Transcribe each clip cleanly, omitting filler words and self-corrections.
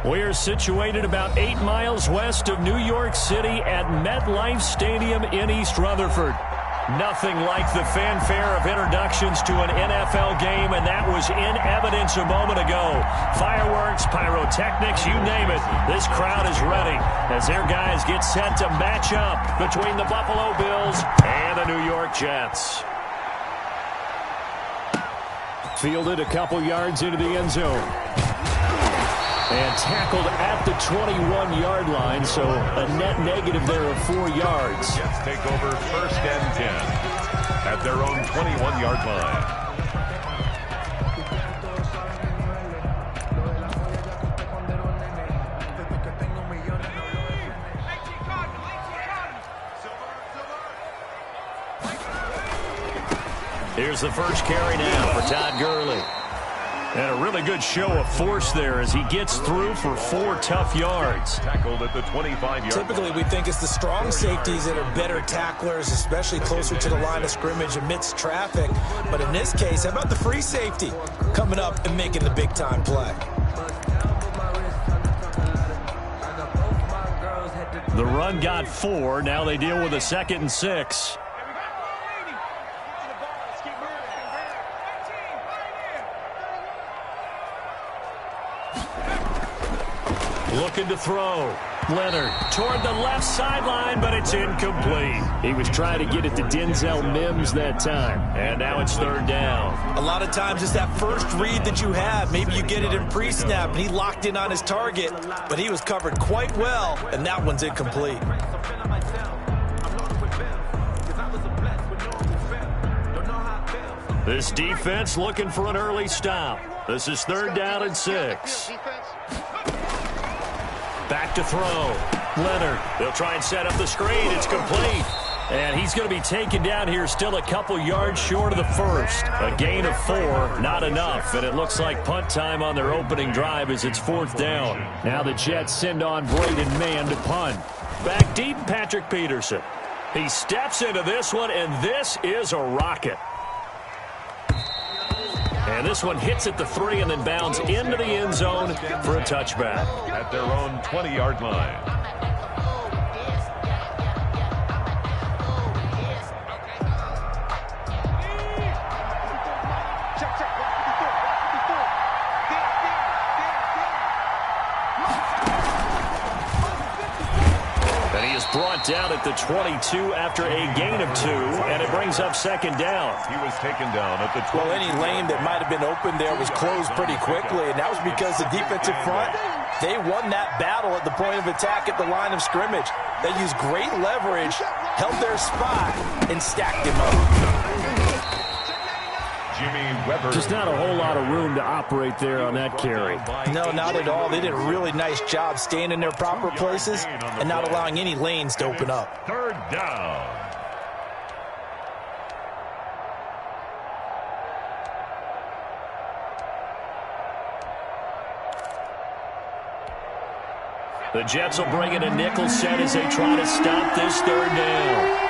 We're situated about 8 miles west of New York City at MetLife Stadium in East Rutherford. Nothing like the fanfare of introductions to an NFL game, and that was in evidence a moment ago. Fireworks, pyrotechnics, you name it. This crowd is ready as their guys get set to match up between the Buffalo Bills and the New York Jets. Fielded a couple yards into the end zone. And tackled at the 21-yard line, so a net negative there of 4 yards. Jets take over 1st and 10 at their own 21-yard line. Here's the first carry now for Todd Gurley. And a really good show of force there as he gets through for 4 tough yards. Tackled at the 25-yard Typically, we think it's the strong safeties that are better tacklers, especially closer to the line of scrimmage amidst traffic. But in this case, how about the free safety coming up and making the big-time play? The run got 4. Now they deal with a 2nd and 6. Looking to throw. Leonard toward the left sideline, but it's incomplete. He was trying to get it to Denzel Mims that time. And now it's 3rd down. A lot of times it's that first read that you have. Maybe you get it in pre-snap, and he locked in on his target, but he was covered quite well, and that one's incomplete. This defense looking for an early stop. This is 3rd down and 6. Back to throw. Leonard. They'll try and set up the screen. It's complete. And he's going to be taken down here still a couple yards short of the first. A gain of 4, not enough. And it looks like punt time on their opening drive as it's 4th down. Now the Jets send on Braden Mann to punt. Back deep, Patrick Peterson. He steps into this one, and this is a rocket. And this one hits at the 3 and then bounds into the end zone for a touchback. At their own 20-yard line. Brought down at the 22 after a gain of 2, and it brings up 2nd down. He was taken down at the 20. Well, any lane that might have been open there was closed pretty quickly, and that was because the defensive front, they won that battle at the point of attack at the line of scrimmage. They used great leverage, held their spot, and stacked him up. Just not a whole lot of room to operate there on that carry. No, not at all. They did a really nice job staying in their proper places and not allowing any lanes to open up. 3rd down. The Jets will bring in a nickel set as they try to stop this 3rd down.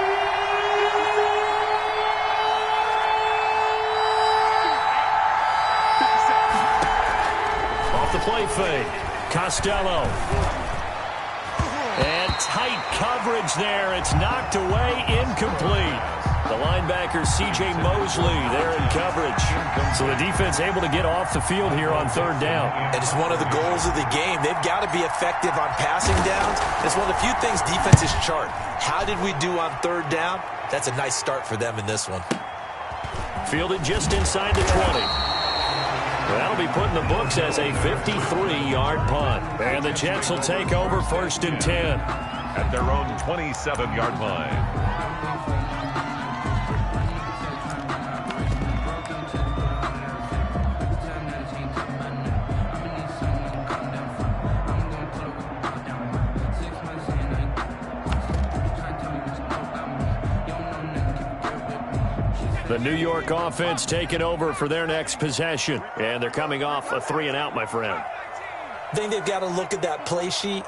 The play fake. Costello. And tight coverage there. It's knocked away, incomplete. The linebacker, C.J. Mosley, there in coverage. So the defense able to get off the field here on 3rd down. And it's one of the goals of the game. They've got to be effective on passing downs. It's one of the few things defenses chart. How did we do on 3rd down? That's a nice start for them in this one. Fielded just inside the 20. That'll be put in the books as a 53-yard punt. And the Jets will take over 1st and 10. At their own 27-yard line. The New York offense taking over for their next possession. And they're coming off a 3-and-out, my friend. I think they've got to look at that play sheet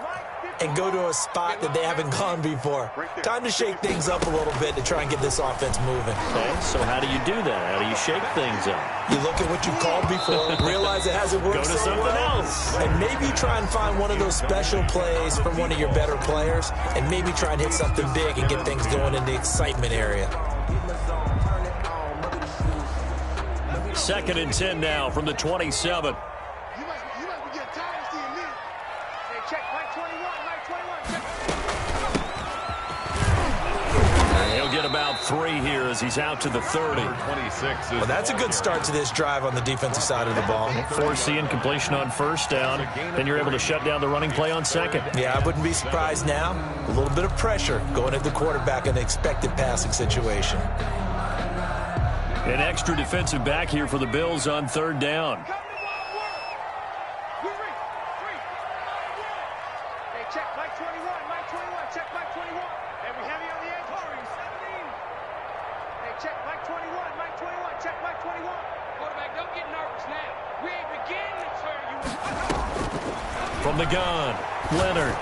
and go to a spot that they haven't gone before. Time to shake things up a little bit to try and get this offense moving. Okay, so how do you do that? How do you shake things up? You look at what you called before, realize it hasn't worked Go to so something well, else. and maybe try and find one of those special plays from one of your better players, and maybe try and hit something big and get things going in the excitement area. 2nd and 10 now from the 27. He'll get about 3 here as he's out to the 30. Well, that's a good start to this drive on the defensive side of the ball. Forcing completion on 1st down. Then you're able to shut down the running play on 2nd. Yeah, I wouldn't be surprised now. A little bit of pressure going at the quarterback in an expected passing situation. An extra defensive back here for the Bills on 3rd down. From the gun, Leonard.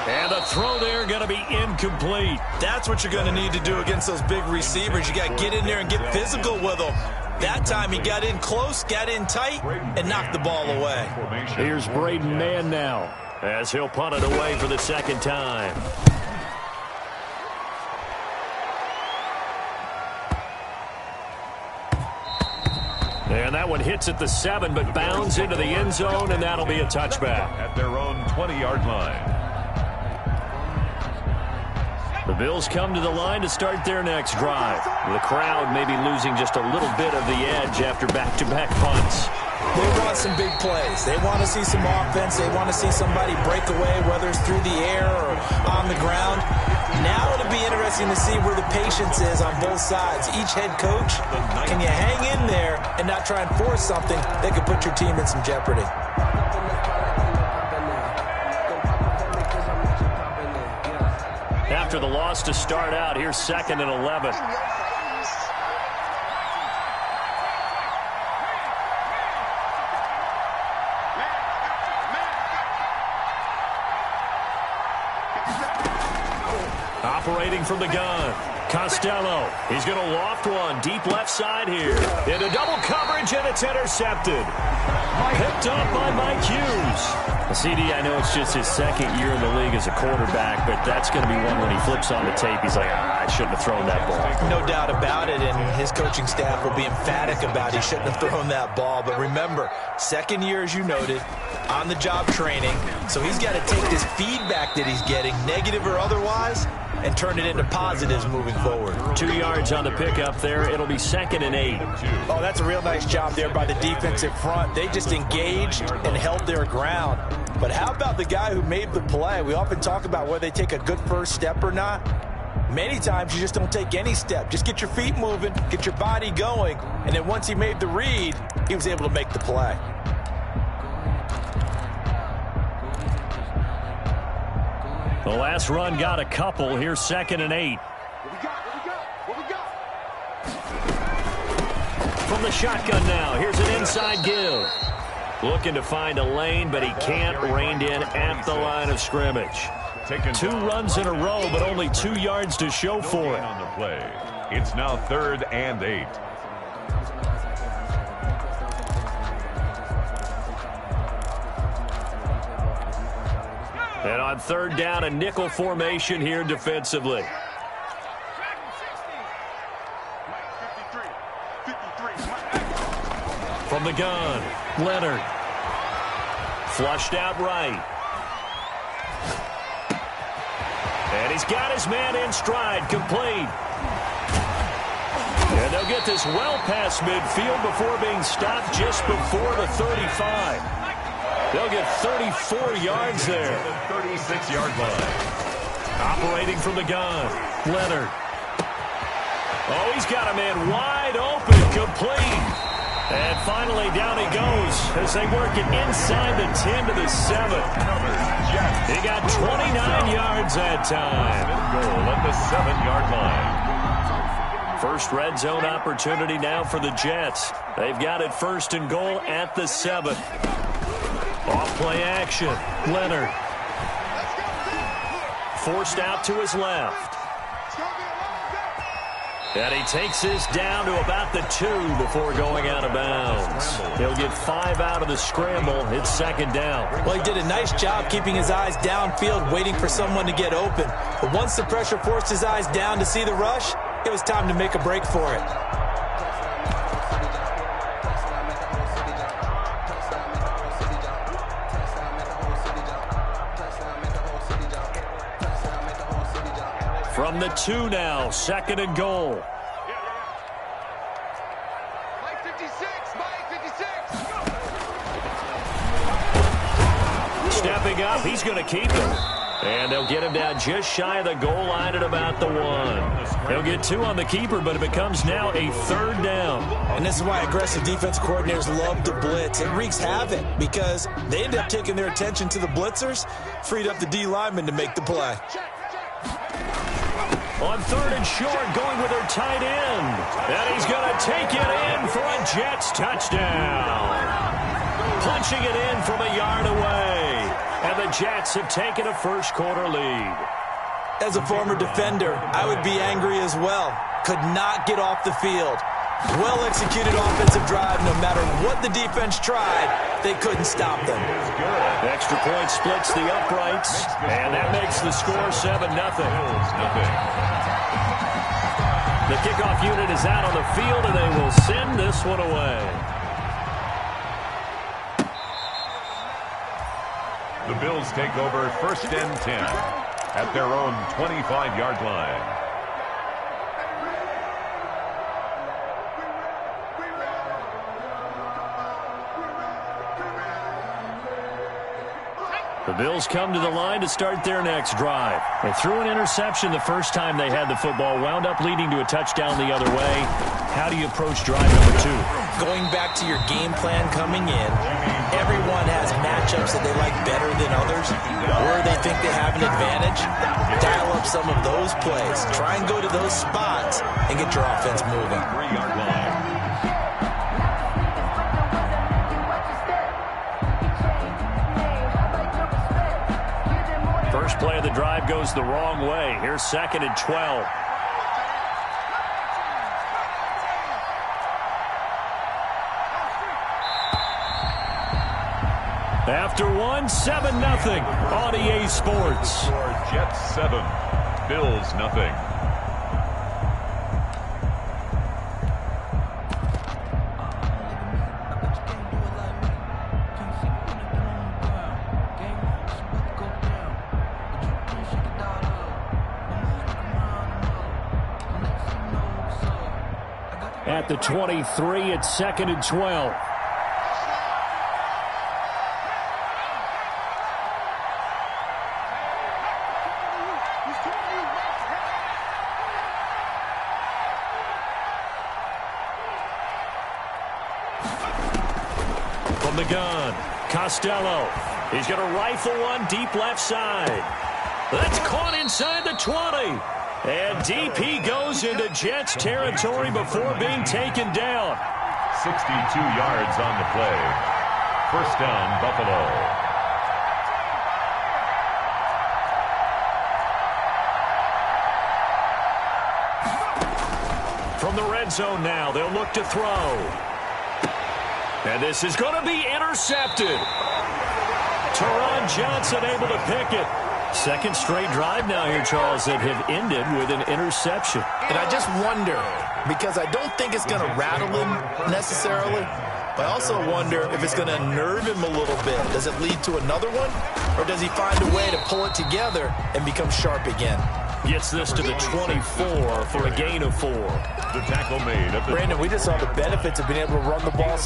And the throw there going to be incomplete. That's what you're going to need to do against those big receivers. You got to get in there and get physical with them. That time he got in close, got in tight, and knocked the ball away. Here's Braden Mann now as he'll punt it away for the 2nd time. And that one hits at the 7, but bounds into the end zone, and that'll be a touchback. At their own 20-yard line. The Bills come to the line to start their next drive. The crowd may be losing just a little bit of the edge after back-to-back punts. They want some big plays. They want to see some offense. They want to see somebody break away, whether it's through the air or on the ground. Now it'll be interesting to see where the patience is on both sides. Each head coach, can you hang in there and not try and force something that could put your team in some jeopardy? After the loss to start out, here's 2nd and 11. Operating from the gun, Costello. He's going to loft one deep left side here. Into double coverage, and it's intercepted. Picked up by Mike Hughes. CD, I know it's just his 2nd year in the league as a quarterback, but that's going to be one when he flips on the tape. He's like, I shouldn't have thrown that ball. No doubt about it, and his coaching staff will be emphatic about he shouldn't have thrown that ball. But remember, 2nd year, as you noted, on-the-job training, so he's got to take this feedback that he's getting, negative or otherwise, and turn it into positives moving forward. 2 yards on the pickup there. It'll be 2nd and 8. Oh, that's a real nice job there by the defensive front. They just engaged and held their ground. But how about the guy who made the play? We often talk about whether they take a good first step or not. Many times you just don't take any step. Just get your feet moving, get your body going, and then once he made the read, he was able to make the play. The last run got a couple. Here's 2nd and 8. From the shotgun now, here's an inside give. Looking to find a lane, but he can't. Reined in at the line of scrimmage. 2 runs in a row, but only 2 yards to show for it. On the play. It's now 3rd and 8. And on 3rd down, a nickel formation here defensively. From the gun, Leonard. Flushed out right. And he's got his man in stride, complete. And they'll get this well past midfield before being stopped just before the 35. They'll get 34 yards there. 36-yard line. Operating from the gun, Leonard. Oh, he's got a man wide open, complete. And finally, down he goes as they work it inside the 10 to the 7. He got 29 yards that time. Goal at the 7-yard line. First red zone opportunity now for the Jets. They've got it 1st and goal at the 7. Off play action. Leonard. Forced out to his left. And he takes this down to about the 2 before going out of bounds. He'll get 5 out of the scramble. It's second down. Well, he did a nice job keeping his eyes downfield, waiting for someone to get open. But once the pressure forced his eyes down to see the rush, it was time to make a break for it. From the 2 now, second and goal. Stepping up, he's going to keep it. And they'll get him down just shy of the goal line at about the 1. He'll get 2 on the keeper, but it becomes now a third down. And this is why aggressive defense coordinators love to blitz. It wreaks havoc because they end up taking their attention to the blitzers, freed up the D lineman to make the play. On third and short, going with their tight end. And he's going to take it in for a Jets touchdown. Punching it in from a yard away. And the Jets have taken a first-quarter lead. As a former defender, I would be angry as well. Could not get off the field. Well-executed offensive drive. No matter what the defense tried, they couldn't stop them. The extra point splits the uprights, and that makes the score 7-0. The kickoff unit is out on the field, and they will send this one away. The Bills take over first and 10 at their own 25-yard line. The Bills come to the line to start their next drive. They threw an interception the first time they had the football, wound up leading to a touchdown the other way. How do you approach drive number 2? Going back to your game plan coming in, everyone has matchups that they like better than others, or they think they have an advantage. Dial up some of those plays. Try and go to those spots and get your offense moving. 3-yard line. First play of the drive goes the wrong way. Here's second and 12. After 7-0 on EA Sports. Jets 7, Bills nothing. At the 23, it's second and 12. From the gun, Costello. He's going to rifle one deep left side. That's caught inside the 20. And DP goes into Jets territory before being taken down. 62 yards on the play. First down, Buffalo. From the red zone now, they'll look to throw. And this is going to be intercepted. Teron Johnson able to pick it. Second straight drive now here, Charles, that have ended with an interception. And I just wonder, because I don't think it's going to rattle him necessarily, but I also wonder if it's going to unnerve him a little bit. Does it lead to another one? Or does he find a way to pull it together and become sharp again? Gets this to the 24 for a gain of 4. The tackle made. Brandon, we just saw the benefits of being able to run the ball.